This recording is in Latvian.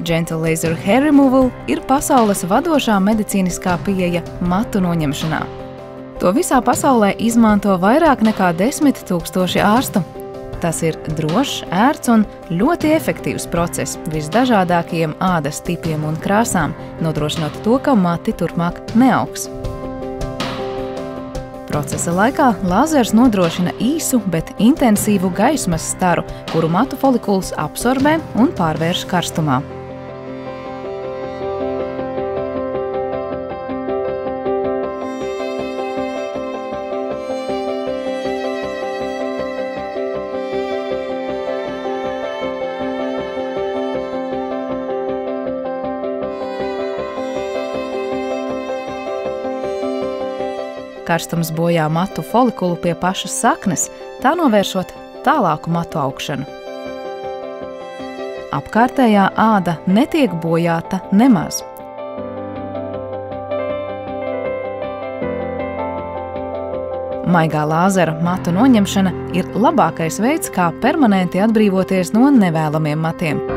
Gentle Laser Hair Removal ir pasaules vadošā medicīniskā pieeja matu noņemšanā. To visā pasaulē izmanto vairāk nekā 10 000 ārstu. Tas ir drošs, ērts un ļoti efektīvs process visdažādākajiem ādas tipiem un krāsām, nodrošinot to, ka mati turpmāk neaugs. Procesa laikā lāzers nodrošina īsu, bet intensīvu gaismas staru, kuru matu folikuls absorbē un pārvērš karstumā. Karstums bojā matu folikulu pie pašas saknes, tā novēršot tālāku matu augšanu. Apkārtējā āda netiek bojāta nemaz. Maigā lāzera matu noņemšana ir labākais veids, kā permanenti atbrīvoties no nevēlamiem matiem.